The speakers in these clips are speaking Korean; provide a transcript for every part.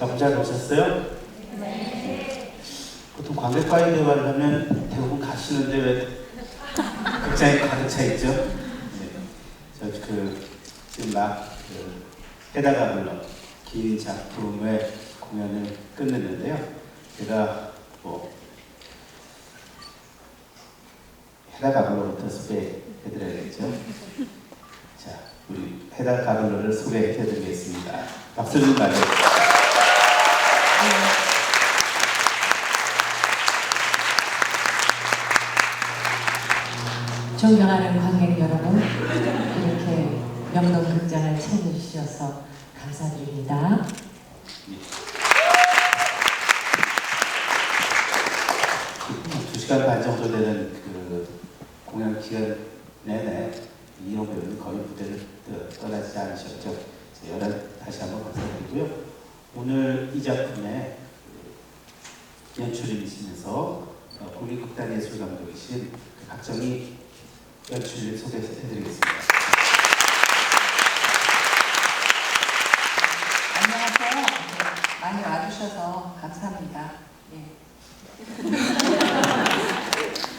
작품 잘 보셨어요? 네. 보통 관객과의 대화를 하면 대부분 가시는데 왜 극장에 가득 차 있죠? 네. 저 지금 해다가 물론 긴 작품의 공연을 끝냈는데요. 제가 해다 가블로부터 소개해드려야겠죠. 자, 우리 해다 가블로를 소개해드리겠습니다. 박수 좀 맞아주세요. 존경하는 관객 여러분, 이렇게 명동극장을 찾아주셔서 감사드립니다. 2시간 반 정도 되는 공연 기간 내내 이용 배우는 거의 무대를 떠나지 않으셨죠. 다시 한번 감사드리고요. 오늘 이 작품의 연출이시면서 국립극단예술감독이신 박정희 연출을 소개해드리겠습니다. 안녕하세요. 많이 와주셔서 감사합니다.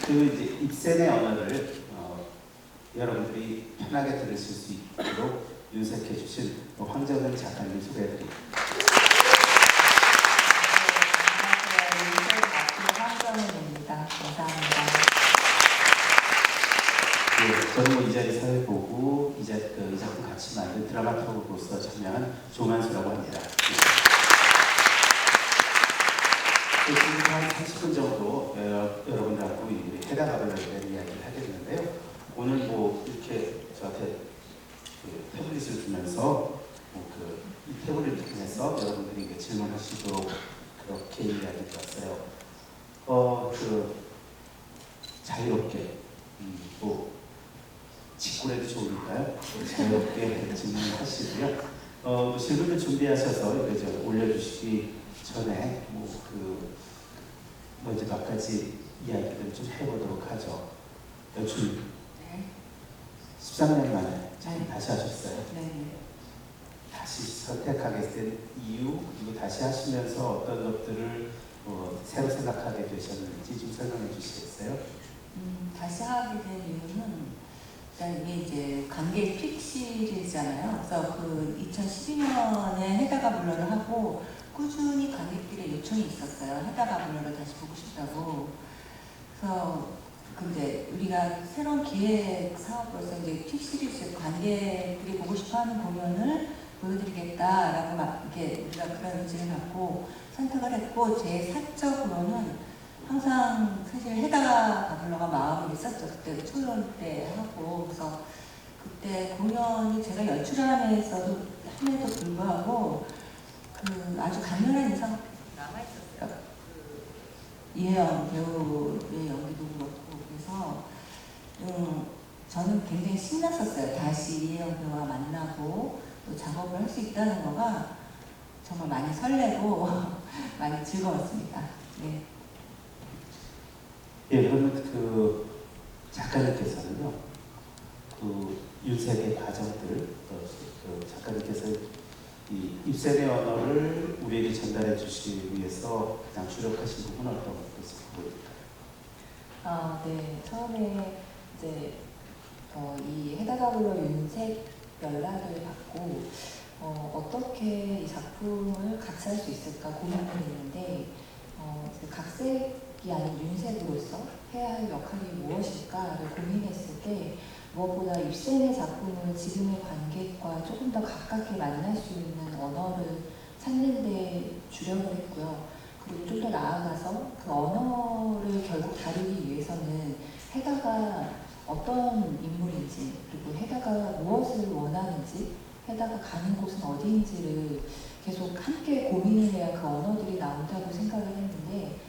이제 입센의 언어를 여러분들이 편하게 들으실 수 있도록 윤색해 주신 황정은 작가님 소개해드립니다. 황정은입니다. 감사합니다. 저는 이 자리 사회 보고 이 작품 같이 만든 드라마토로서 참여한 조만수라고 합니다. 지금 한 30분 정도 여러분들하고 해다 가블로에 대한 이야기를 하겠는데요. 오늘 이렇게 저한테 태블릿을 주면서 이 태블릿을 통해서 여러분들이 질문하시도록 그렇게 이야기를 드렸어요. 자유롭게 직구해도 좋으니까요. 자유롭게 질문하시고요. 질문을 준비하셔서 올려주시기 전에 먼저 몇 가지 이야기를 좀 해보도록 하죠. 연출 13년 만에 다시 하셨어요. 네. 다시 선택하게 된 이유, 그리고 다시 하시면서 어떤 것들을 새로 생각하게 되셨는지 좀 설명해 주시겠어요? 다시 하게 된 이유는 일단 이게 이제 관객 픽 시리즈잖아요. 그래서 2012년에 해다 가블로를 하고 꾸준히 관객들의 요청이 있었어요. 해다 가블로를 다시 보고 싶다고. 그래서 근데 우리가 새로운 기획 사업으로서 이제 픽 시리즈 관객들이 보고 싶어하는 공연을 보여드리겠다라고 이렇게 우리가 그런 의지를 갖고 선택을 했고, 제 사적으로는 항상 사실 해다 가블로가 마음이 있었죠. 그때 초연 때 하고. 그래서 그때 공연이 제가 연출을 함에도 불구하고 아주 강렬한 인상이 남아있었어요. 이혜영 배우의 연기도 그렇고. 그래서 저는 굉장히 신났었어요. 다시 이혜영 배우와 만나고 또 작업을 할 수 있다는 거가 정말 많이 설레고 많이 즐거웠습니다. 네. 그러면 작가님께서는요, 윤색의 과정들, 작가님께서 이 입센의 언어를 우리에게 전달해 주시기 위해서 가장 주력하신 부분은 어떤 것을 보일까요? 네, 처음에 이제 이 해다 가블로 윤색 연락을 받고 어떻게 이 작품을 같이 할 수 있을까 고민을 했는데 각색이 아닌 윤색으로서 해야 할 역할이 무엇일까를 고민했을 때 무엇보다 입센의 작품을 지금의 관객과 조금 더 가깝게 만날 수 있는 언어를 찾는 데 주력을 했고요. 그리고 좀 더 나아가서 그 언어를 결국 다루기 위해서는 해다가 어떤 인물인지, 그리고 해다가 무엇을 원하는지, 해다가 가는 곳은 어디인지를 계속 함께 고민을 해야 그 언어들이 나온다고 생각을 했는데,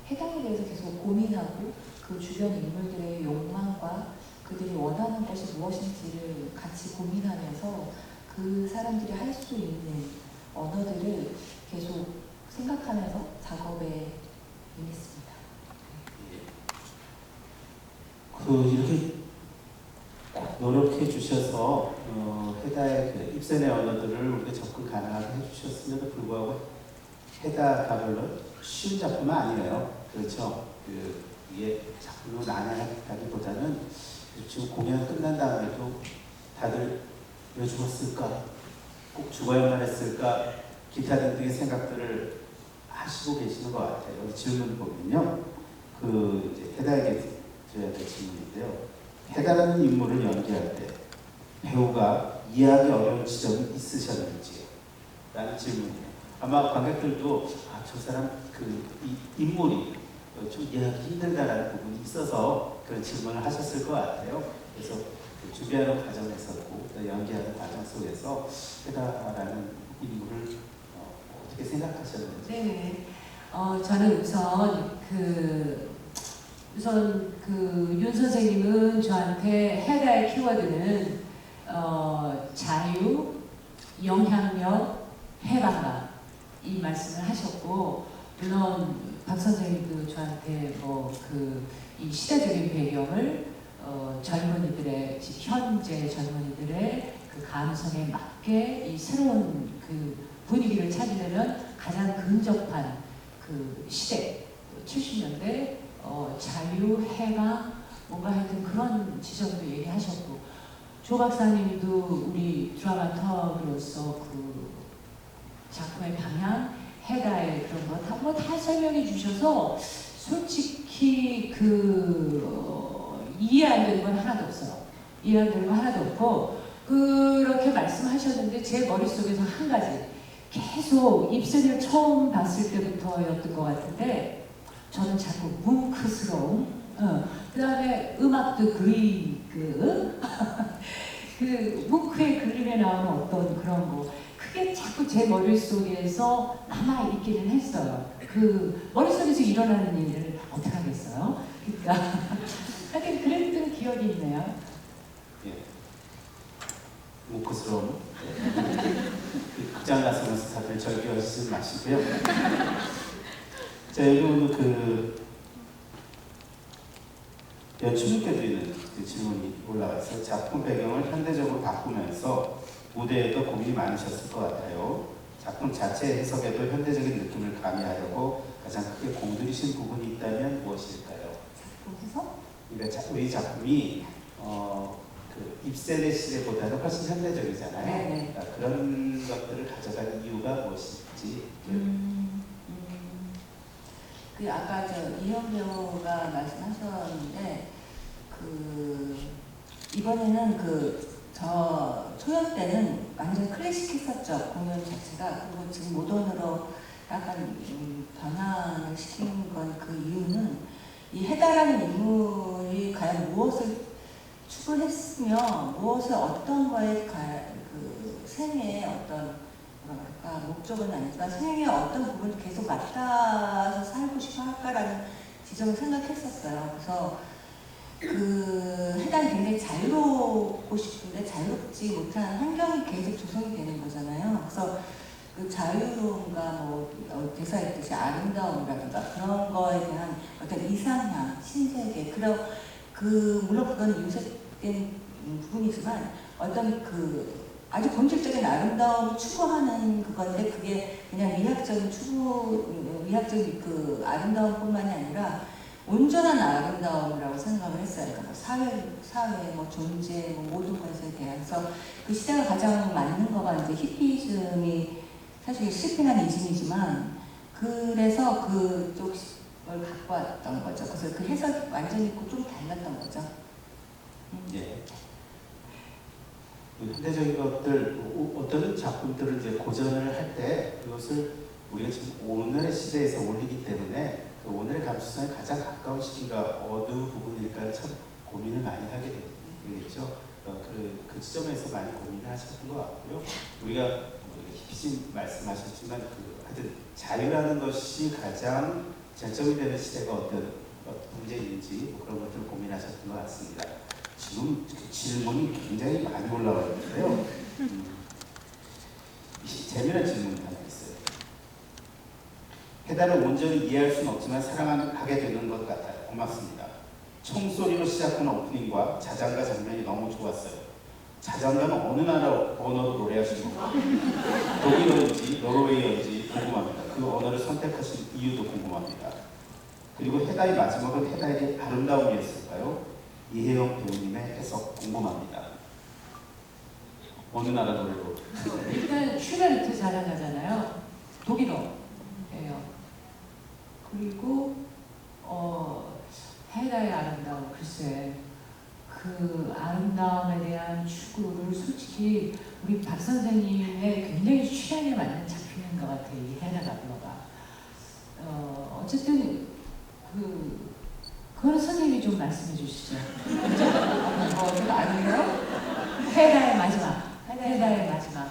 해당에 대해서 계속 고민하고 그 주변 인물들의 욕망과 그들이 원하는 것이 무엇인지를 같이 고민하면서 그 사람들이 할 수 있는 언어들을 계속 생각하면서 작업에 임했습니다. 이렇게 노력해 주셔서 해다의 입센의 언어들을 우리가 접근 가능하게 해주셨음에도 불구하고 해다 가별로 쉬운 작품은 아니에요. 그렇죠. 이게 작품으로 나뉘다기보다는 지금 공연 끝난 다음에도 다들 왜 죽었을까? 꼭 죽어야만 했을까? 기타 등등의 생각들을 하시고 계시는 것 같아요. 여기 질문 보면요. 이제 해다에게 드려야 될 질문인데요. 해다라는 인물을 연기할 때 배우가 이해하기 어려운 지점이 있으셨는지요? 라는 질문이에요. 아마 관객들도 저 사람 이 인물이 좀 이해하기 힘들다라는 부분이 있어서 그런 질문을 하셨을 것 같아요. 그래서 준비하는 과정에서고 연기하는 과정 속에서 해다라는 인물을 어떻게 생각하셨는지? 네, 저는 우선 윤 선생님은 저한테 해다의 키워드는 자유, 영향력, 해방감 이 말씀을 하셨고, 물론 박 선생님도 저한테 이 시대적인 배경을 젊은이들의 현재 젊은이들의 그 감성에 맞게 이 새로운 그 분위기를 찾으려면 가장 근접한 그 시대 70년대 자유, 해방 뭔가 하여튼 그런 지점도 얘기하셨고, 조 박사님도 우리 드라마터로서 그 작품의 방향, 해다의 그런 거 다 설명해 주셔서 솔직히 이해 안 되는 건 하나도 없어요. 이해 안 되는 건 하나도 없고, 그렇게 말씀하셨는데 제 머릿속에서 한 가지 계속 입센을 처음 봤을 때부터였던 것 같은데, 저는 자꾸 뭉크스러움, 그 다음에 음악도 그리그 그 뭉크의 그림에 나오는 어떤 그런 거, 그게 자꾸 제 머릿속에서 남아있기는 했어요. 그 머릿속에서 일어나는 일을 어떻게 하겠어요? 그러니까 하여튼 그랬던 기억이 있네요. 예. 뭉크스러움. 극장 나서면서 다들 절규하시지 마시고요. 자, 여기 오늘 연출님께 드리는 질문이 올라와 있어요. 작품 배경을 현대적으로 바꾸면서 무대에도 고민이 많으셨을 것 같아요. 작품 자체 해석에도 현대적인 느낌을 가미하려고 가장 크게 공들이신 부분이 있다면 무엇일까요? 작품 해석? 그러니까 우리 작품이 입센의 시대보다는 훨씬 현대적이잖아요. 네네. 그러니까 그런 것들을 가져가는 이유가 무엇인지. 아까 이현 배우가 말씀하셨는데 이번에는 초연 때는 완전 클래식했었죠. 공연 자체가. 그리고 지금 모던으로 약간 변화를 시킨 건 그 이유는 이 해다라는 인물이 과연 무엇을 추구했으며 무엇을 어떤 거에 생애의 어떤 목적은 아니지만 생애의 어떤 부분을 계속 맡아서 살고 싶어 할까라는 지점을 생각했었어요. 그래서 해당이 굉장히 자유롭고 싶은데 자유롭지 못한 환경이 계속 조성이 되는 거잖아요. 그래서 그 자유로움과 대사에 있듯이 아름다움이라든가 그런 거에 대한 어떤 이상향, 신세계, 물론 그건 유색된 부분이지만 어떤 아주 본질적인 아름다움을 추구하는 그건데, 그게 그냥 미학적인 아름다움뿐만이 아니라 온전한 아름다움이라고 생각을 했어요. 그러니까 사회, 존재, 모든 것에 대해서 그 시대가 가장 맞는 거가 이제 히피즘이 사실 실패한 이즘이지만, 그래서 그쪽을 갖고 왔던 거죠. 그래서 그 해석이 완전히 좀 달랐던 거죠. 예. 현대적인 것들, 어떤 작품들을 이제 고전을 할 때 그것을 우리가 지금 오늘의 시대에서 올리기 때문에 오늘의 감수성에 가장 가까운 시기가 어느 부분일까 참 고민을 많이 하게 되겠죠. 그 지점에서 많이 고민을 하셨던 것 같고요. 우리가 히피즘 말씀하셨지만 하여튼 자유라는 것이 가장 쟁점이 되는 시대가 어떤 문제인지 그런 것들을 고민하셨던 것 같습니다. 지금 질문이 굉장히 많이 올라와 있는데요. 재미난 질문이 하나 있어요. 해달을 온전히 이해할 수는 없지만 사랑하게 되는 것 같아요. 고맙습니다. 총소리로 시작한 오프닝과 자장가 장면이 너무 좋았어요. 자장가는 어느 나라 언어로 노래하시는 건가요? 독일어인지 노르웨이어인지 궁금합니다. 그 언어를 선택하신 이유도 궁금합니다. 그리고 해다의 마지막은 해다의 아름다움이었을까요? 이혜영 배우님의 해석 궁금합니다. 어느 나라 노래로? 일단 슈베르트 자장가잖아요. 독일어예요. 그리고 해다의 아름다움, 글쎄 그 아름다움에 대한 추구를 솔직히 우리 박 선생님의 굉장히 취향에 맞는 작품인 것 같아요. 이 해다 가블러가. 어쨌든 그거는 선생님이 좀 말씀해 주시죠. 좀 아니에요? 해다의 마지막. 해다의 마지막.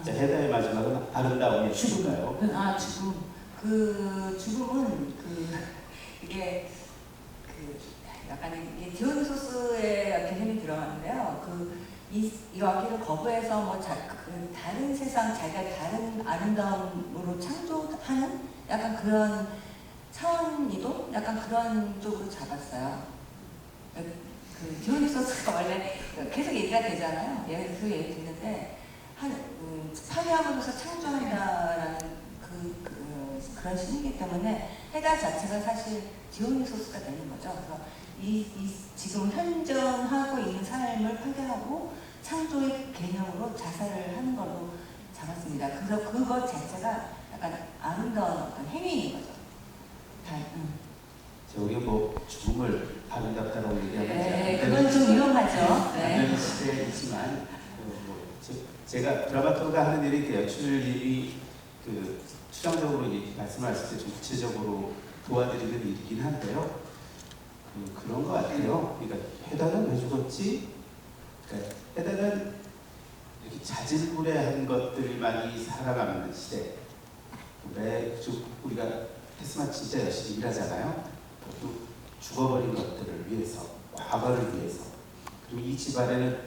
자, 해다의 마지막은 아름다움의 죽음인가요? 죽음. 그 죽음은 이게 약간 이게 디오니소스의 개념이 들어가는데요. 이 악기를 거부해서 다른 세상 자기가 다른 아름다움으로 창조하는 약간 그런 차원이도 약간 그런 쪽으로 잡았어요. 디오니소스가 원래 계속 얘기가 되잖아요. 그 얘기 듣는데 파괴함으로써 창조한다라는 그런 신이기 때문에 해다 자체가 사실 디오니소스가 되는 거죠. 그래서 지금 현존하고 있는 삶을 파괴하고 창조의 개념으로 자살을 하는 걸로 잡았습니다. 그래서 그것 자체가 약간 아름다운 어떤 행위인 거죠. 저기 죽음을 아름답다라고 얘기하면 네, 그건 좀 위험하죠. 안 시대이지만 제가 드라마토가 하는 일이 연출님이 추상적으로 말씀하실 때 좀 구체적으로 도와드리는 일이긴 한데요. 그런 것 같아요. 그러니까 해다는 왜 죽었지? 그러니까 해다는 이렇게 자질구레한 것들만이 살아가는 시대. 우리가 했으면 진짜 열심히 일하잖아요. 또 죽어버린 것들을 위해서, 과거를 위해서. 그리고 이 집안에는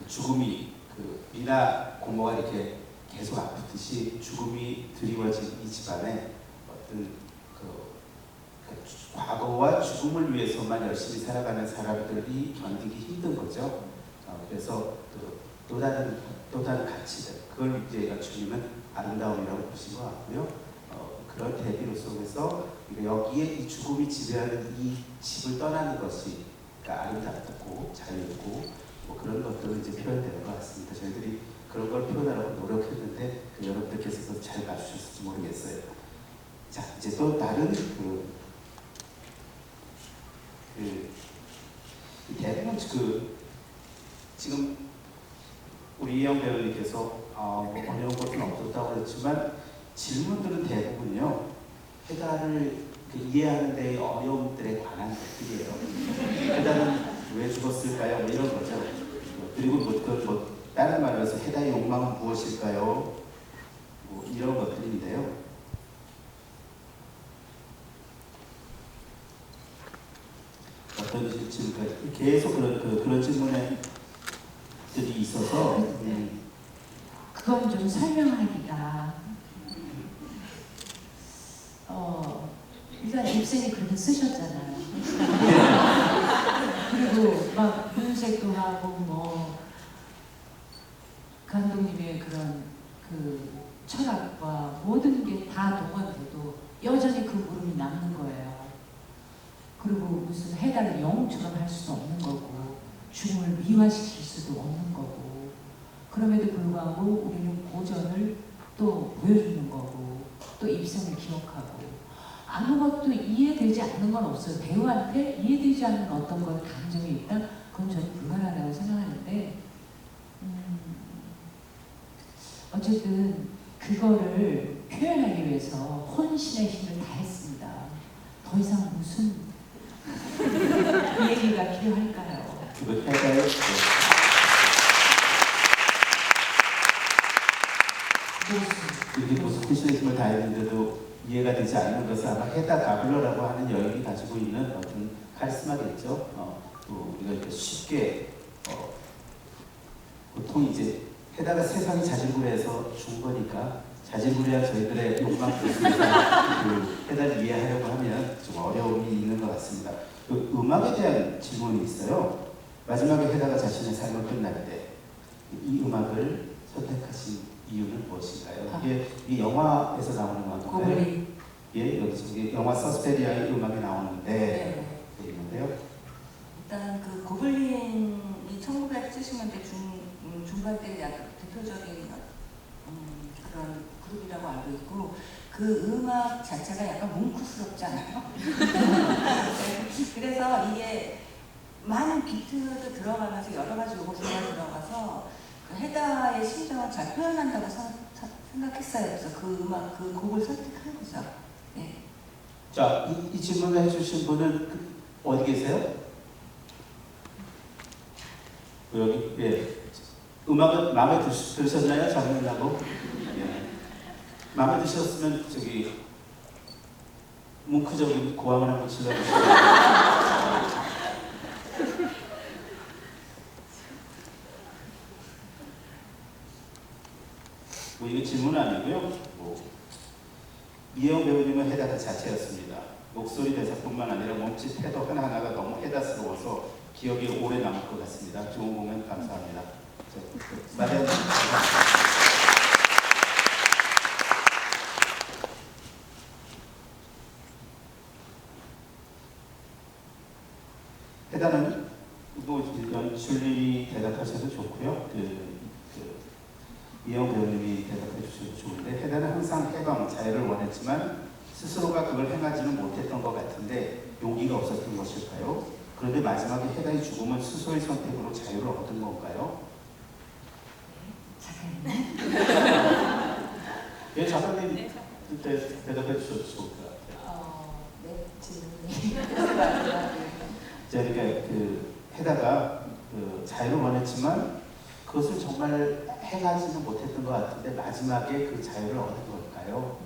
죽음이 미나 고모가 이렇게 계속 아프듯이 죽음이 드리워진 이 집안에 어떤 과거와 죽음을 위해서만 열심히 살아가는 사람들이 견디기 힘든 거죠. 그래서 또 다른 가치들, 그걸 이제 연출님은 아름다움이라고 보신 것 같고요. 그런 대비로 속에서 여기에 이 죽음이 지배하는 이 집을 떠나는 것이 아름답고 자유롭고 그런 것들은 이제 표현되는 것 같습니다. 저희들이 그런 걸 표현하려고 노력했는데 여러분들께서도 잘 봐주셨을지 모르겠어요. 자, 이제 또 다른 대부분 지금 우리 이영 배우님께서 어려운 것은 없었다고 그랬지만 질문들은 대부분요 해다를 이해하는 데의 어려움들에 관한 것들이에요. 해다는 왜 죽었을까요? 이런 거죠. 그리고 다른 말로 해서 해다의 욕망은 무엇일까요? 이런 것들인데요. 어떤 질문, 계속 그런 질문들이 있어서 그건 좀 설명하기가 일단 입생이 그렇게 쓰셨잖아요. 그리고 막 분색도 하고 감독님의 그런 철학과 모든 게 다 동원돼도 여전히 그 물음이 남는 거예요. 그리고 무슨 해달을 영웅처럼 할 수도 없는 거고 죽음을 미화시킬 수도 없는 거고 그럼에도 불구하고 우리는 고전을 또 보여주는 거고 또 입생을 기억하고 아무것도 이해되지 않는 건 없어요. 배우한테 이해되지 않는 어떤 건 감정이 있다? 그건 저는 불가능하다고 생각하는데 어쨌든 그거를 표현하기 위해서 혼신의 힘을 다했습니다. 더 이상 무슨 이 얘기가 필요할까요? 이렇게 무슨 혼신의 힘을 다했는데도 이해가 되지 않는 것은 아마 해다 가블러라고 하는 여인이 가지고 있는 어떤 카리스마겠죠. 또 우리가 이렇게 쉽게 보통 이제 해다가 세상이 자질구레해서 죽은 거니까 자질구레한 저희들의 욕망 속에서 해다를 이해하려고 하면 좀 어려움이 있는 것 같습니다. 음악에 대한 질문이 있어요. 마지막에 해다가 자신의 삶을 끝날 때 이 음악을 선택하신 이유는 무엇인가요? 아. 이게 이 영화에서 나오는 음악인가요? 고블린. 예, 여기 영화 서스페리아의 음악이 나오는데 네. 있는데요. 일단 그 고블린이 1970년대 중반 때 약간 대표적인 그런 그룹이라고 알고 있고 그 음악 자체가 약간 뭉크스럽지 않아요? 네, 그래서 이게 많은 비트도 들어가면서 여러 가지 요소가 들어가서 그 헤다의 심정을 잘 표현한다고 생각했어요. 그래서 그 음악, 그 곡을 선택한 거죠. 네. 자, 이 질문을 해주신 분은 어디 계세요? 여기, 예. 음악은 마음에 드셨나요? 장르라고? 예. 마음에 드셨으면 저기 뭉크적인 고함을 한번 질러주시죠. 뭐 이거 질문 아니고요. 이혜영 배우님은 해다 그 자체였습니다. 목소리 대사뿐만 아니라 몸짓 태도 하나하나가 너무 해다스러워서 기억에 오래 남을 것 같습니다. 좋은 공연 감사합니다. 마리아 해다는 연출님이 대답하셔도 좋고요. 이혜영 배우님이 대답해 주셔도 좋은데 해다는 항상 해방, 자유를 원했지만 스스로가 그걸 행하지는 못했던 것 같은데 용기가 없었던 것일까요? 그런데 마지막에 해다의 죽음은 스스로의 선택으로 자유를 얻은 건가요? 작가님. 예, 작가님 대답해 주셔도 좋을 것 같아요. 네, 질문이. 그러니까 그 해다가 그 자유를 원했지만 그것을 정말 행하지는 못했던 것 같은데 마지막에 그 자유를 얻은 걸까요?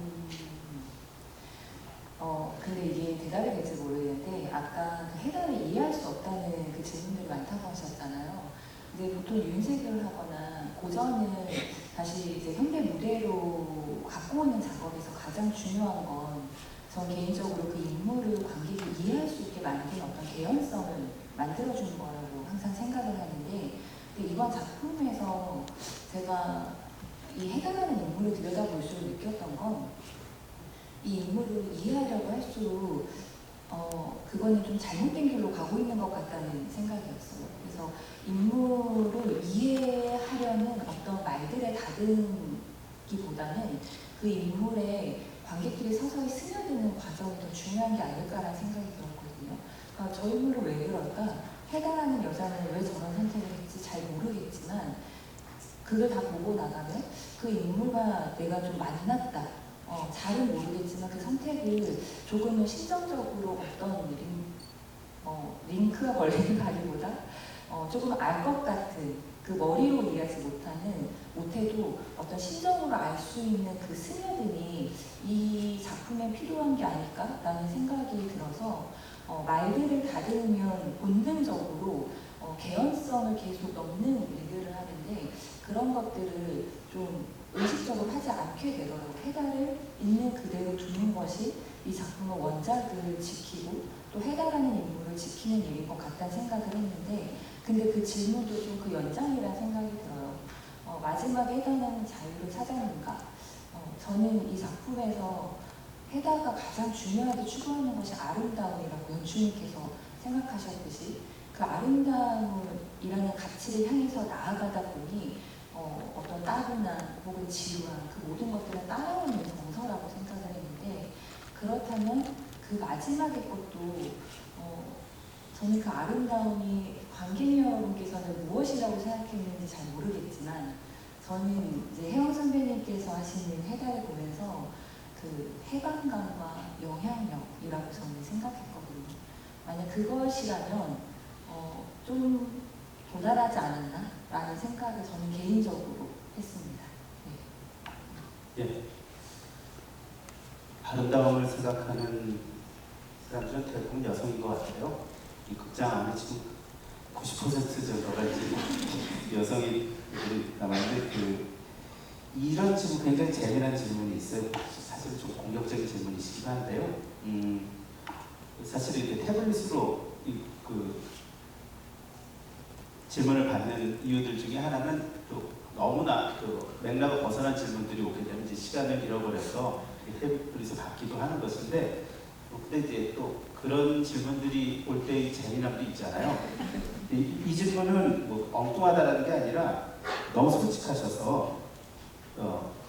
근데 이게 대답이 될지 모르겠는데 아까 그 해답을 이해할 수 없다는 그 질문들이 많다고 하셨잖아요. 근데 보통 윤색을 하거나 고전을 다시 이제 현대 무대로 갖고 오는 작업에서 가장 중요한 건 전 개인적으로 그 인물을 관객이 이해할 수 있게 만드는 어떤 개연성을 만들어주는 거라고 항상 생각을 하는데 근데 이번 작품에서 제가 이 해당하는 인물을 들여다볼수록 느꼈던 건 이 인물을 이해하려고 할수록 그거는 좀 잘못된 길로 가고 있는 것 같다는 생각이었어요. 그래서 인물을 이해하려는 어떤 말들의 다듬기보다는 그 인물의 관객들이 서서히 스며드는 과정이 더 중요한 게 아닐까라는 생각이 들었거든요. 그러니까 저 인물은 왜 그럴까? 해당하는 여자는 왜 저런 선택을 했지 잘 모르겠지만 그걸 다 보고 나가면 그 인물과 내가 좀 만났다. 잘은 모르겠지만 그 선택을 조금은 심정적으로 어떤 링크가 걸리는 가기보다 조금 알 것 같은 그 머리로 이해하지 못해도 어떤 심정으로 알 수 있는 그 스며듦이 이 작품에 필요한 게 아닐까라는 생각이 들어서 말들을 다듬으면 본능적으로 개연성을 계속 넣는 일들을 하는데 그런 것들을 좀 의식적으로 하지 않게 되더라고요. 해달을 있는 그대로 두는 것이 이 작품의 원작을 지키고 또 해달하는 인물을 지키는 일인 것 같다는 생각을 했는데 근데 그 질문도 좀 그 연장이라는 생각이 들어요. 마지막에 해달하는 자유를 찾았는가? 저는 이 작품에서 해다가 가장 중요하게 추구하는 것이 아름다움이라고 연출님께서 생각하셨듯이 그 아름다움이라는 가치를 향해서 나아가다 보니 어떤 따분한 혹은 지루한 그 모든 것들을 따라오는 정서라고 생각을 했는데 그렇다면 그 마지막의 것도 저는 그 아름다움이 관객 여러분께서는 무엇이라고 생각했는지 잘 모르겠지만 저는 이제 혜영 선배님께서 하시는 해달을 보면서 그 해방감과 영향력이라고 저는 생각했거든요. 만약 그것이라면 좀 도달하지 않았나? 라는 생각을 저는 개인적으로 했습니다. 네. 예. 아름다움을 생각하는 사람들은 대부분 여성인 것 같아요. 이 극장 안에 지금 90% 정도가 이제 여성이 남았는데 이런 지금 굉장히 재미난 질문이 있어요. 사실 좀 공격적인 질문이시긴 한데요. 사실 이렇게 태블릿으로 질문을 받는 이유들 중에 하나는 또 너무나 그 맥락을 벗어난 질문들이 오게 되면 이제 시간을 잃어버려서 테이블에서 받기도 하는 것인데 근데 이제 또 그런 질문들이 올 때의 재미남도 있잖아요. 이 질문은 뭐 엉뚱하다라는 게 아니라 너무 솔직하셔서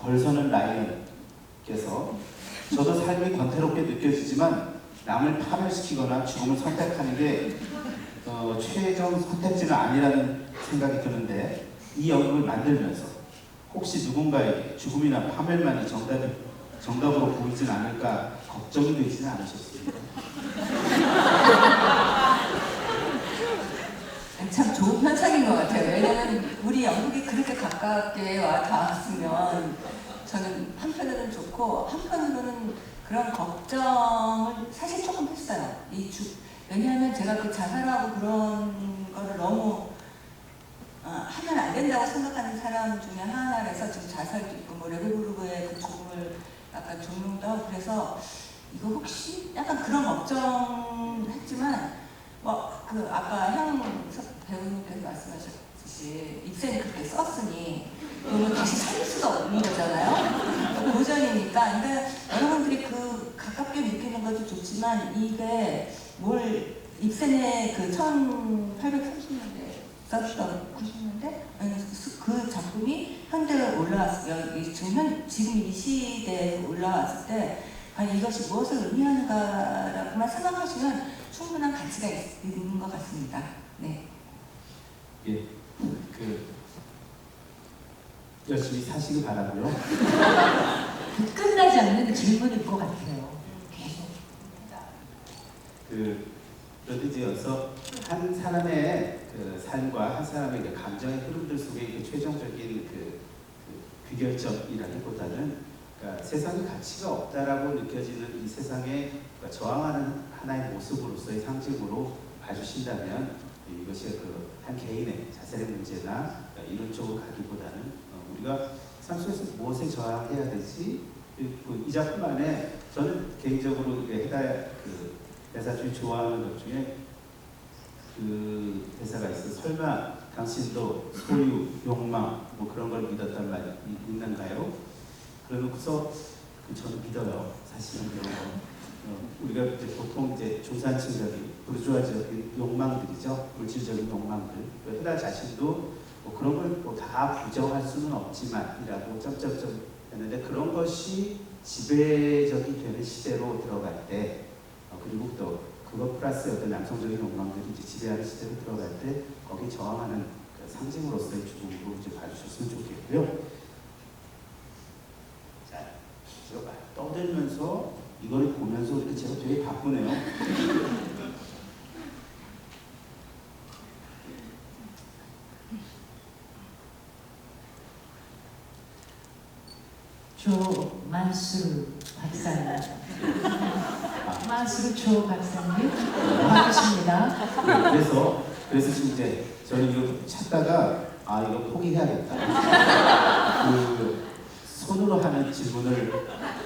벌서는 라이언께서 저도 삶이 권태롭게 느껴지지만 남을 파멸시키거나 죽음을 선택하는 게 최종 선택지는 아니라는 생각이 드는데 이 연극을 만들면서 혹시 누군가에게 죽음이나 파멸만이 정답으로 보이진 않을까 걱정이 되지는 않으셨습니까? 참 좋은 현상인 것 같아요. 왜냐면 우리 연극이 그렇게 가깝게 와 닿았으면 저는 한편으로는 좋고 한편으로는 그런 걱정을 사실 조금 했어요. 왜냐하면 제가 그 자살하고 그런 거를 너무 하면 안 된다고 생각하는 사람 중에 하나라서 지금 자살도 있고 뭐 레벨그룹의 그 죽음을 약간 조명도 하고 그래서 이거 혹시 약간 그런 걱정했지만 뭐 그 아까 배우님께서 말씀하셨듯이 입센이 그렇게 썼으니 그러면 다시 살릴 수가 없는 거잖아요. 고전이니까. 근데 여러분들이 그 가깝게 느끼는 것도 좋지만 이게 뭘 입센의 그 1830년대 썼던 90년대 그 작품이 현대에 올라왔어요. 지금 이 시대에 올라왔을 때 아니 이것이 무엇을 의미하는가라고만 생각하시면 충분한 가치가 있는 것 같습니다. 네. 예, 열심히 사시기 바라고요. 끝나지 않는 질문일 것 같아요. 계속. 그런데 이제 여기서 한 사람의 그 삶과 한 사람의 그 감정의 흐름들 속에 그 최종적인 그 귀결점이라기보다는 그러니까 세상에 가치가 없다라고 느껴지는 이 세상에 그러니까 저항하는 하나의 모습으로서의 상징으로 봐주신다면 이것이 그 한 개인의 자살의 문제나 이런 쪽으로 가기보다는 우리가 삶 속에서 무엇에 저항해야 되지? 이 작품 안에 저는 개인적으로 해다 그 대사 중에 좋아하는 것 중에 그 대사가 있어. 설마 당신도 소유, 욕망 뭐 그런 걸 믿었단 말이 있는가요? 그러고서 저는 믿어요. 사실은 우리가 이제 보통 이제 중산층적인 부르주아적인 욕망들이죠. 물질적인 욕망들. 헤라 자신도 뭐 그런 걸 뭐 다 부정할 수는 없지만이라고 점점점 했는데 그런 것이 지배적이 되는 시대로 들어갈 때 그리고 또 그것 플러스 어떤 남성적인 욕망들이 이제 지배하는 시대로 들어갈 때 거기에 저항하는 그 상징으로서의 죽음으로 이제 봐주셨으면 좋겠고요. 자, 제가 떠들면서 이거를 보면서 이렇게 제가 되게 바쁘네요. 조만수 박사님. 만수 조 박사님. 반갑습니다. 그래서 지금 이제 저는 이거 찾다가 이거 포기해야겠다. 손으로 하는 질문을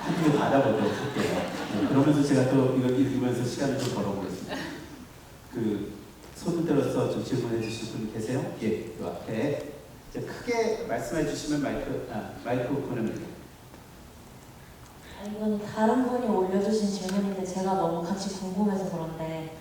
한 개 받아보도록 할게요. 그러면서 제가 또 이걸 읽으면서 시간을 좀 벌어보겠습니다. 손을 들어서 좀 질문해 주실 분 계세요? 예, 이 앞에. 크게 말씀해 주시면 마이크 오픈합니다. 이건 다른 분이 올려주신 질문인데 제가 너무 같이 궁금해서 그런데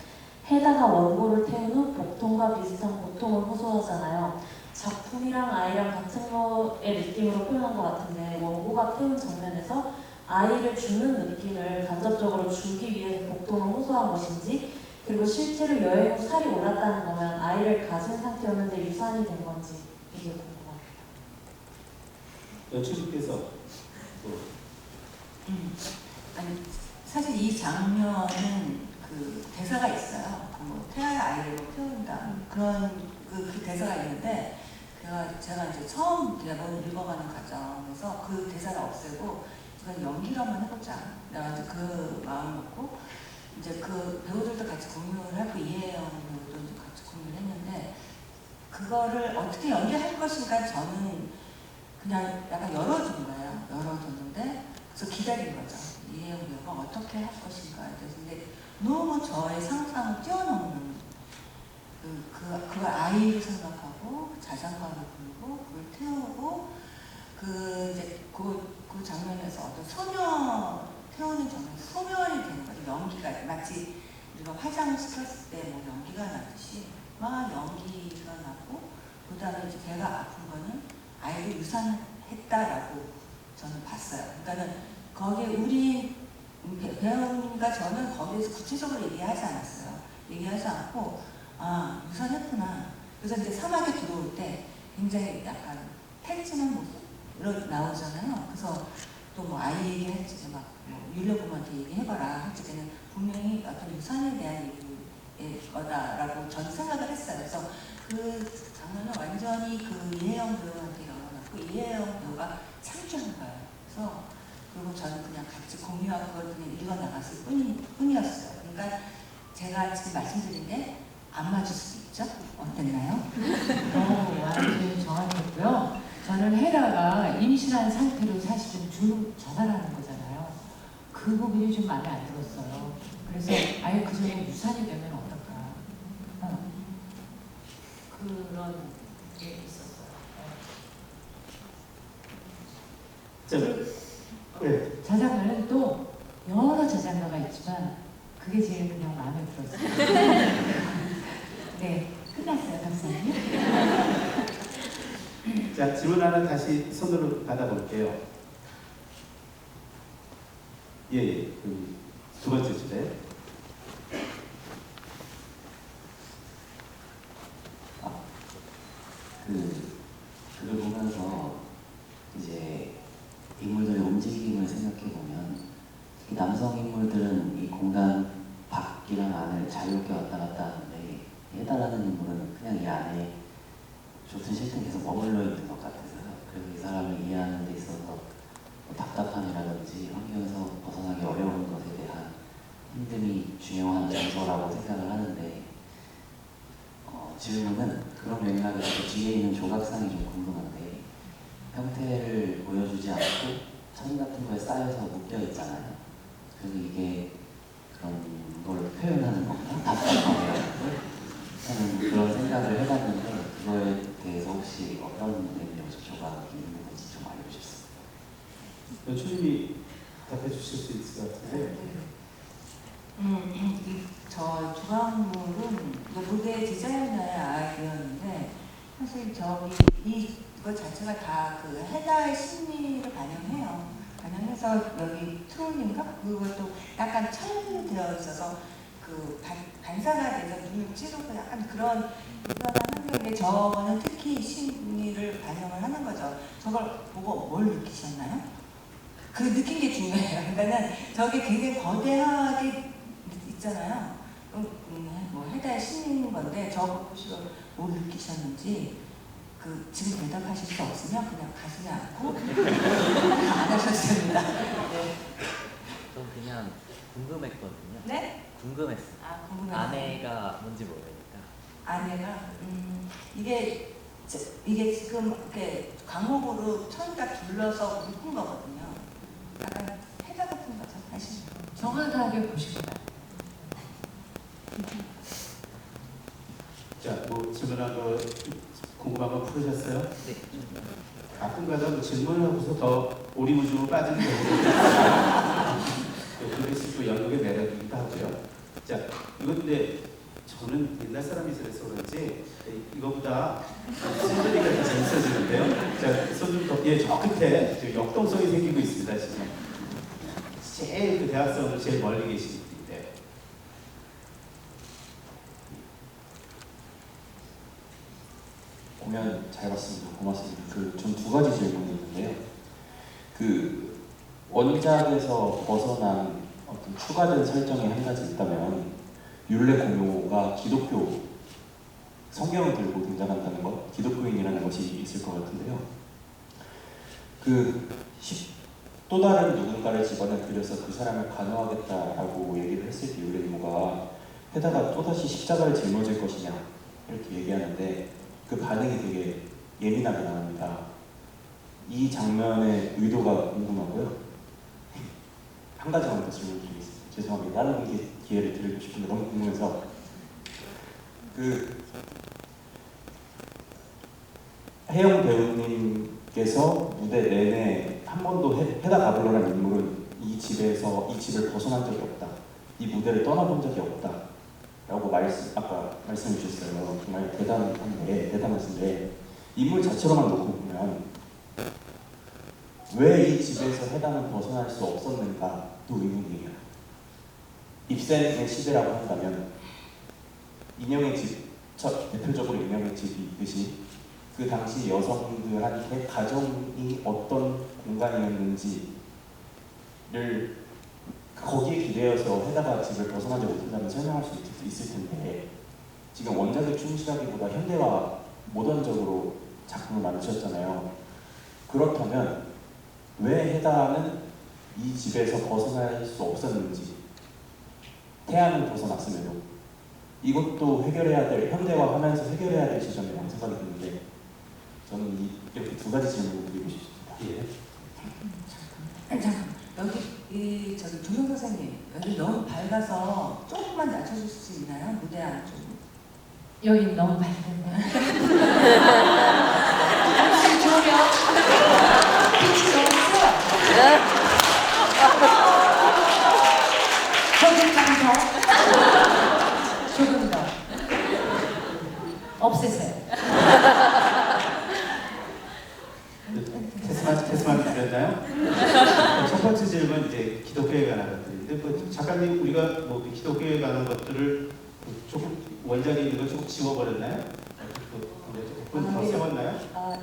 해다가 원고를 태운 후 복통과 비슷한 고통을 호소하잖아요. 작품이랑 아이랑 같은 거의 느낌으로 표현한 것 같은데 원고가 태운 장면에서 아이를 주는 느낌을 간접적으로 주기 위해서 복통을 호소한 것인지 그리고 실제로 여행 후 살이 올랐다는 거면 아이를 가진 상태였는데 유산이 된 건지 이게 궁금합니다. 여쭈님께서 아니 사실 이 장면은 그 대사가 있어요. 뭐 태아의 아이를 태운다 그런 그 대사가 있는데 제가 이제 처음 대본을 읽어가는 과정에서 그 대사를 없애고 이건 연기로 한번 해보자. 내가 이제 그 마음 먹고 이제 그 배우들도 같이 공유를 하고 이혜영 배우도 이제 같이 공유를 했는데 그거를 어떻게 연기할 것인가 저는 그냥 약간 열어둔 거예요. 열어뒀는데 그래서 기다린 거죠. 이혜영 배우가 어떻게 할 것인가. 근데 너무 저의 상상을 뛰어넘는 그걸 아이로 생각하고 자장가를 부르고 그걸 태우고 그 장면에서 어떤 소녀 태우는 장면 소멸이 되는 거죠. 연기가 마치 우리가 화장을 시켰을 때 뭐 연기가 나듯이 막 연기가 나고 그다음에 이제 배가 아픈 거는 아이를 유산했다라고 저는 봤어요. 그러니까는 거기에 우리 배우님과 저는 거기에서 구체적으로 얘기하지 않았어요. 얘기하지 않고 유산했구나. 그래서 이제 사막에 들어올 때 굉장히 약간 탈진한 모습으로 나오잖아요. 그래서 또 뭐 아이 얘기할지 막 율려부모한테 얘기해봐라 할 때는 분명히 어떤 유산에 대한 얘기일 거다라고 저는 생각을 했어요. 그래서 그 장면은 완전히 그 이혜영 배우한테 열어놨고 이혜영 배우가 참조한 거예요. 그래서 그리고 저는 그냥 같이 공유하고 그걸 그냥 읽어나갔을 뿐이었어요. 그러니까 제가 지금 말씀드린 게 안 맞을 수도 있죠? 어땠나요? 완전 정확했고요. 저는 헤라가 임신한 상태로 사실은 전화를 거잖아요. 그 부분이 좀 마음에 안 들었어요. 그래서 아예 그 전에 유산이 되면 어떨까? 그런 게 있었어요. 자장가는 또 여러 자장가가 있지만 그게 제일 그냥 마음에 들었어요. 네, 끝났어요, 박사님. 자, 질문 하나 다시 손으로 받아볼게요. 예. 두 번째 주제. 글을 보면서 이제 인물들의 움직임을 생각해 보면 이 남성 인물들은 이 공간 밖이랑 안을 자유롭게 왔다 갔다 하는데 해다라는 인물은 그냥 이 안에 좋든 싫든 계속 머물러 있는 것 같아서요. 그래서 이 사람을 이해하는 데 있어서 뭐 답답함이라든지 환경에서 벗어나기 어려운 것에 대한 힘듦이 중요한 정서라고 생각을 하는데 질문은 그런 맥락에서 뒤에 있는 조각상이 좀 궁금한데 형태를 보여주지 않고 천 같은 거에 쌓여서 묶여 있잖아요. 그래서 이게 그런 걸 표현하는 건가? 답답하네요. 저는 그런 생각을 해봤는데 그거에 대해서 혹시 어떤 의미에서 조각이 있는 건지 좀 알려주셨어요. 연출님이 답해 주실 수 있을 것 같은데. 저 조각물은 무대 디자이너의 아이디어인데 사실 이거 자체가 다 그 해다의 심리를 반영해서 여기 트롤인가 그것도 약간 철되어 있어서 그 반사가 돼서 눈을 찌르고 약간 그런 환경인데 저는 특히 심리를 반영을 하는 거죠. 저걸 보고 뭘 느끼셨나요? 그 느낀 게 중요해요. 그러니까는 저게 굉장히 거대하게 있잖아요. 뭐 해다의 심리인 건데 저거 보시고 뭘 느끼셨는지 지금 대답하실 수 없으면 그냥 가시지 않고 안 하셔도 됩니다. 네. 전 그냥 궁금했거든요. 네? 궁금했어요. 궁금해요. 아내가 뭔지 모르니까. 아내가 이게 지금 이렇게 광목으로 천가 둘러서 묶은 거거든요. 약간 해가 같은 거죠, 사실. 정확하게 보십니다. 자, 뭐 질문한 거 궁금한 거 풀으셨어요? 네. 가끔가다 뭐 질문하고서 더 오리무중으로 빠지는 경우도 있어요. 그게 또 연극의 매력이기도 하고요. 자, 이건 근데 저는 옛날 사람이라서 그런지 이거보다 신들이가 더 재밌어지는데요. 자, 손좀 더, 저 끝에 역동성이 생기고 있습니다, 지금. 제일 그 대학생으로 제일 멀리 계신 분인데. 공연 잘 봤습니다. 고맙습니다. 전 두 가지 질문이 있는데요. 원작에서 벗어난 어떤 추가된 설정이 한 가지 있다면 율례 공효가 기독교 성경을 들고 등장한다는 것, 기독교인이라는 것이 있을 것 같은데요. 또 다른 누군가를 집어내 들여서 그 사람을 간호하겠다라고 얘기를 했을 때 율례 이모가 해다가 또다시 십자가를 짊어질 것이냐 이렇게 얘기하는데 그 반응이 되게 예민하게 나옵니다. 이 장면의 의도가 궁금하고요. 한 가지만 더 질문 드리겠습니다. 죄송합니다. 다른 기회를 드리고 싶은데 너무 궁금해서 그 혜영 배우님께서 무대 내내 한 번도 헤다 가블러라는 인물은 이 집을 벗어난 적이 없다. 이 무대를 떠나본 적이 없다. 라고 아까 말씀해 주셨어요. 정말 대단하신데 인물 자체로만 놓고 보면 왜 이 집에서 헤다는 벗어날 수 없었는가도 의문이에요. 입센의 시대라고 한다면 인형의 집, 대표적으로 인형의 집이 있듯이 그 당시 여성들한테 가정이 어떤 공간이었는지를 거기에 기대어서 헤다가 집을 벗어나지 못한다면 설명할 수 있을 텐데 지금 원작에 충실하기보다 현대화 모던적으로 작품을 만드셨잖아요. 그렇다면 왜 헤다는 이 집에서 벗어날 수 없었는지, 태양은 벗어났음에도 이것도 현대화하면서 해결해야 될 지점이라고 생각이 드는데 저는 이렇게 두 가지 질문을 드리고 싶습니다. 예. 잠깐 여기 저기 조명 선생님 여기 너무 밝아서 조금만 낮춰줄 수 있나요? 무대 안쪽. 여긴 너무 밝은데. 혹시 조명? 빛이 너무 세요. 조금 더. 없애세요. 테스만 드렸나요? 첫 번째 질문 이제 기독교에 관한 것들인데 뭐 작가님 우리가 뭐 기독교에 관한 것들을 조금 원작에 있는 걸 조금 지워버렸나요? 조금 더 세웠나요?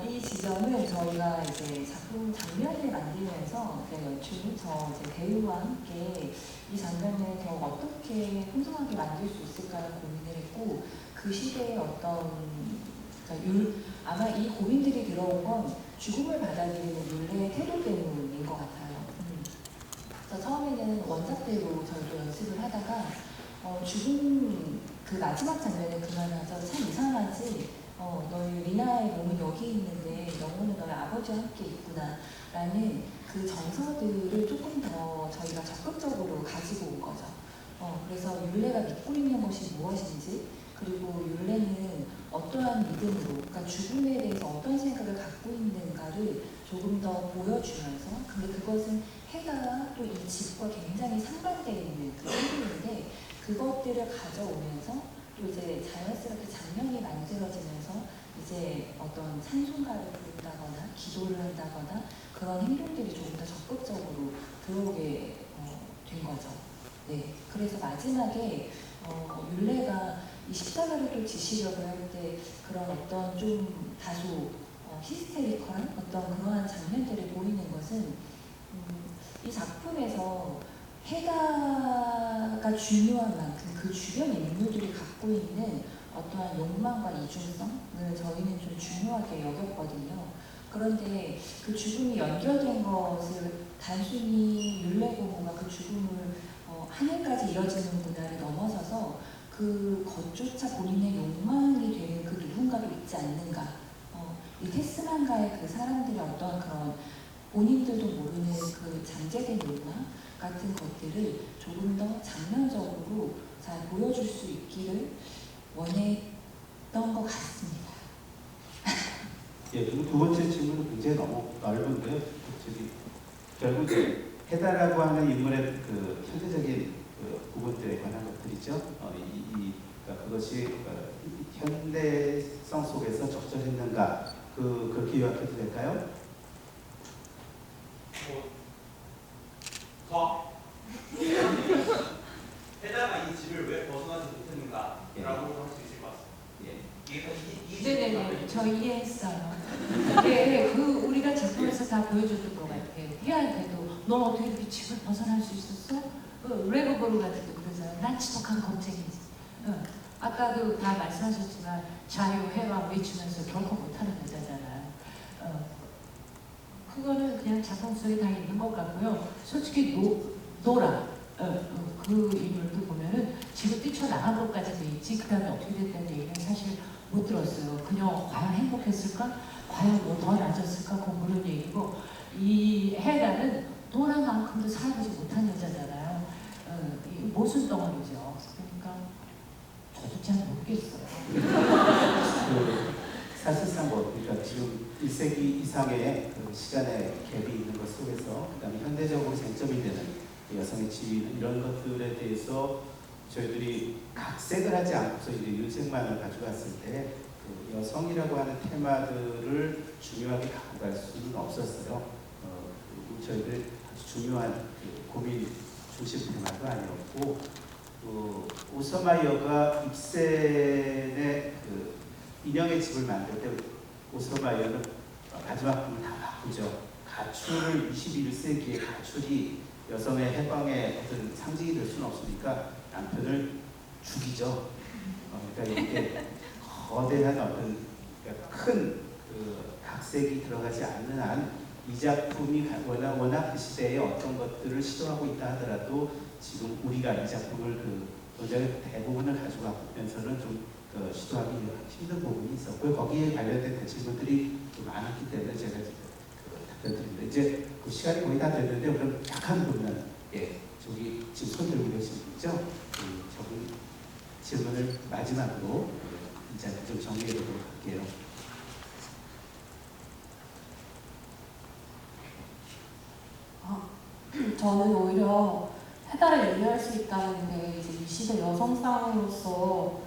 이 지점은 저희가 이제 작품 장면을 만들면서 연출부터 이제 배우와 함께 이 장면을 더 어떻게 풍성하게 만들 수 있을까를 고민을 했고 그 시대의 어떤 아마 이 고민들이 들어온 건 죽음을 받아들이는 율례의 태도 때문인 것 같아요. 그래서 처음에는 원작대로 저희도 연습을 하다가 죽음 그 마지막 장면을 그만하죠. 참 이상하지. 너희 리나의 몸은 여기 있는데 영혼은 너희 아버지와 함께 있구나 라는 그 정서들을 조금 더 저희가 적극적으로 가지고 온 거죠. 그래서 율례가 믿고 있는 것이 무엇인지 그리고 율례는 어떠한 믿음으로 그러니까 죽음에 대해서 어떤 생각을 갖고 있는가를 조금 더 보여주면서 근데 그것은 해가 또 이 집과 굉장히 상반되어 있는 그 행동인데 그것들을 가져오면서 또 이제 자연스럽게 장면이 만들어지면서 이제 어떤 찬송가를 부른다거나 기도를 한다거나 그런 행동들이 조금 더 적극적으로 들어오게 된 거죠. 네, 그래서 마지막에 율례가 이 십자가를 또 지시려고 할 때 그런 어떤 좀 다소 히스테리컬한 어떤 그러한 장면들이 보이는 것은 이 작품에서 해가가 중요한 만큼 그 주변 인물들이 갖고 있는 어떠한 욕망과 이중성을 저희는 좀 중요하게 여겼거든요. 그런데 그 죽음이 연결된 것을 단순히 율례고모가 그 죽음을 하늘까지 이어지는구나를 넘어서서 그 것조차 본인의 욕망이 되는 그 누군가도 있지 않는가. 이 테스만가의 그 사람들의 어떤 그런 본인들도 모르는 그 잠재된 욕망 같은 것들을 조금 더 장면적으로 잘 보여줄 수 있기를 원했던 것 같습니다. 예, 그리고 두 번째 질문은 굉장히 너무 넓은데요. 결국 이제 헤다라고 하는 인물의 그 현대적인 그 부분들에 관한 것들이죠. 그러니까 그것이 현대성 속에서 적절했는가 그렇게 요약해도 될까요? 헤다가 이 집을 왜 벗어나지 못했는가라고 할 수 있을 것 같습니다. 네네네, 저 이해했어요. 이게 우리가 작품에서 다 보여줬던 것 같아요. 태아한테도 넌 어떻게 이렇게 집을 벗어날 수 있었어? 레고보루 같은 거 그러잖아요. 난 지독한 겁쟁이지. 아까도 다 말씀하셨지만 자유회와 외치면서 결코 못하는 여자잖아요. 그거는 그냥 작품 속에 다 있는 것 같고요. 솔직히 노라 그 인물도 보면은 집을 뛰쳐나간 것까지 돼 있지 그 다음에 어떻게 됐다는 얘기는 사실 못 들었어요. 그냥 과연 행복했을까? 과연 뭐 더 나아졌을까? 그런 얘기고 이 헤다는 노라만큼도 살아보지 못한 여자잖아요. 이 모순 덩어리죠. 그러니까 저도 잘 모르겠어요. 그 사실상 뭐 그러니까 지금 1세기 이상의 그 시간의 갭이 있는 것 속에서 그다음에 현대적으로 쟁점이 되는 여성의 지위 이런 것들에 대해서 저희들이 각색을 하지 않고서 이제 윤색만을 가져갔을 때 그 여성이라고 하는 테마들을 중요하게 갖고 갈 수는 없었어요. 저희들 아주 중요한 그 고민 중심 테마도 아니었고, 오서마이어가 입센의 그 인형의 집을 만들 때 오서마이어는 마지막 부분을 다 바꾸죠. 가출을 21세기의 가출이 여성의 해방의 어떤 상징이 될 수는 없으니까 남편을 죽이죠. 그러니까 이게 거대한 어떤 큰 그 각색이 들어가지 않는 한 이 작품이 워낙 그 시대에 어떤 것들을 시도하고 있다 하더라도 지금 우리가 이 작품을 그 원작의 대부분을 가져가면서는 좀 시도하기 힘든 부분이 있었고 거기에 관련된 질문들이 좀 많았기 때문에 제가 답변드립니다. 이제 그 시간이 거의 다 됐는데 그럼 약한 부분은 저기 지금 손 들고 계신 분이죠? 저분 질문을 마지막으로 이제 좀 정리해보도록 할게요. 저는 오히려 해달을 이해할 수 있다는 게 이제 이 시대 여성상으로서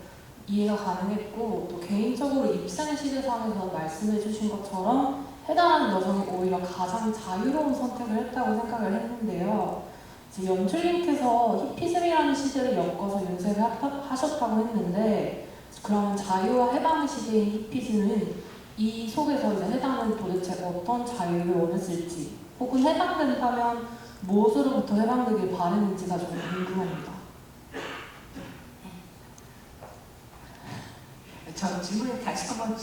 이해가 가능했고 또 개인적으로 입생 시대상에서 말씀해 주신 것처럼 해달하는 여성이 오히려 가장 자유로운 선택을 했다고 생각을 했는데요. 지금 연출님께서 히피즘이라는 시대를 엮어서 윤색을 하셨다고 했는데 그러면 자유와 해방 시대인 히피즘은 이 속에서 이제 해당은 도대체 어떤 자유를 원했을지 혹은 해당된다면 무엇으로부터 해방되길 바랬는지가 좀 궁금합니다. 저 질문을 다시 한번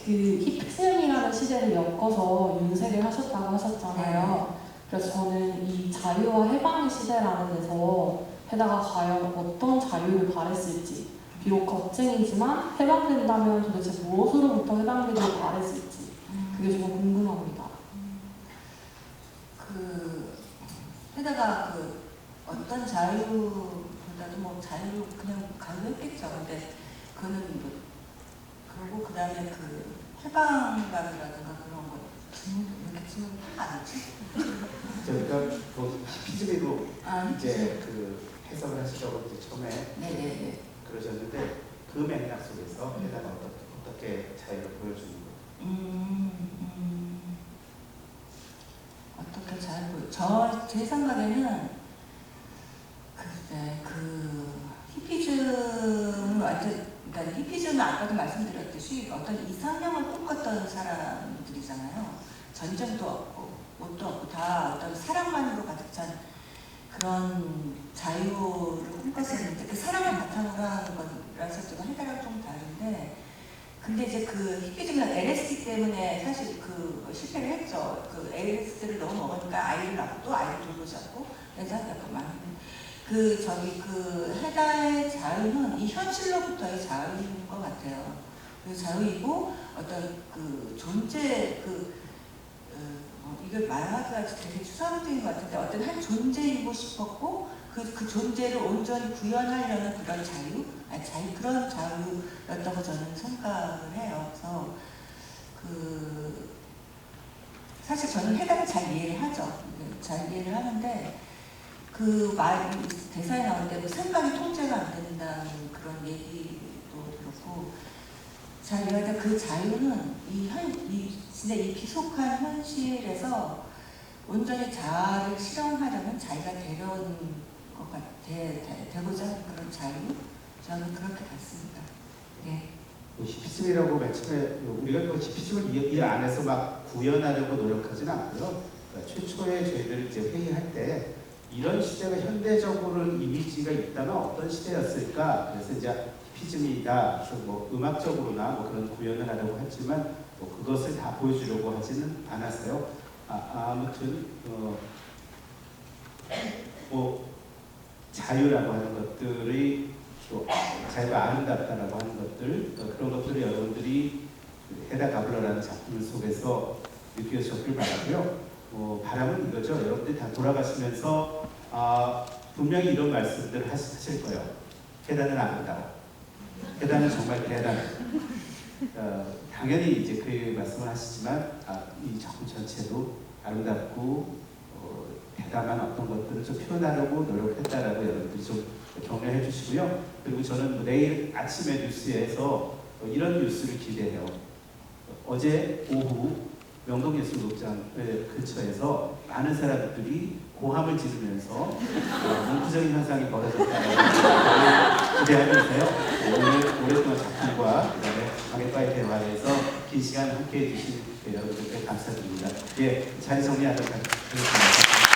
그 히피즘이라는 시대를 엮어서 윤색을 하셨다고 하셨잖아요. 그래서 저는 이 자유와 해방의 시대라는 데서 해다가 과연 어떤 자유를 바랬을지 비록 겁쟁이지만 해방된다면 도대체 무엇으로부터 해방되길 바랬을지 그게 좀 궁금합니다. 해다가 그 어떤 자유보다도 뭐 자유 그냥 강요했겠죠. 근데 그거는 뭐 그리고 그 다음에 그 해방감이라든가 그런 거 이렇게 지금 안 하지? 그러니까 뭐 히피즘으로 이제 그 해석을 하시려고 이제 처음에 네네네. 그러셨는데 그 맥락 속에서 해다가 어떻게 자유를 보여주는 거예요? 어떻게 잘 보여? 제 생각에는 그 히피즘을 완전 그러니까 히피즘은 아까도 말씀드렸듯이 어떤 이상형을 꿈꿨던 사람들이잖아요. 전쟁도 없고 옷도 없고 다 어떤 사랑만으로 가득 찬 그런 자유를 꿈꿨었는데 그 사랑을 바탕으로 하는 거라서 제가 해달랑 좀 다른데 근데 이제 그 히피즘은 LSD 때문에 사실 그 실패를 했죠. 그 LSD를 너무 먹으니까 아이를 낳고 또 아이를 돌보자고 그래서 약간 그 해다의 자유는 이 현실로부터의 자유인 것 같아요. 그 자유이고 어떤 그 존재 이걸 말하기가 되게 추상적인 것 같은데 어떤 한 존재이고 싶었고 그 존재를 온전히 구현하려는 그런 자유, 그런 자유였다고 저는 생각을 해요. 그래서 사실 저는 해당을 잘 이해를 하죠. 잘 이해를 하는데 그 말 대사에 나올 때 생각이 통제가 안 된다는 그런 얘기도 그렇고 잘 이해할 때 그 자유는 진짜 이 비속한 현실에서 온전히 자아를 실현하려면 자기가 되고자 하는 그런 자유? 저는 그렇게 봤습니다. 네. 히피즘이라고 맨 처음에 우리가 그 히피즘을 이 안에서 막 구현하려고 노력하진 않고요. 그러니까 최초에 저희들 이제 회의할 때 이런 시대가 현대적으로 이미지가 있다면 어떤 시대였을까? 그래서 이제 히피즘이다. 그래서 뭐 음악적으로나 뭐 그런 구현을 하려고 했지만 뭐 그것을 다 보여주려고 하지는 않았어요. 아무튼 뭐 자유라고 하는 것들이 또 자유가 아름답다라고 하는 것들 그런 것들을 여러분들이 헤다 가블러라는 작품 속에서 느끼셨길 바라고요. 바람은 이거죠. 여러분들이 다 돌아가시면서 분명히 이런 말씀들을 하실 거예요. 해당은 아름다워. 해당은 정말 대단해. 당연히 이제 그 말씀을 하시지만 이 작품 전체도 아름답고 대담한 어떤 것들을 좀 표현하려고 노력했다라고 여러분들이 좀 격려해 주시고요. 그리고 저는 내일 아침에 뉴스에서 이런 뉴스를 기대해요. 어제 오후 명동예술극장 근처에서 많은 사람들이 고함을 지르면서 문구적인 현상이 벌어졌다고 기대하면서요. 오랫동안 작품과 그다음에 관객과의 대화에서 긴 시간 함께해 주신 여러분들께 감사드립니다. 예, 자리 정리하도록 하겠습니다.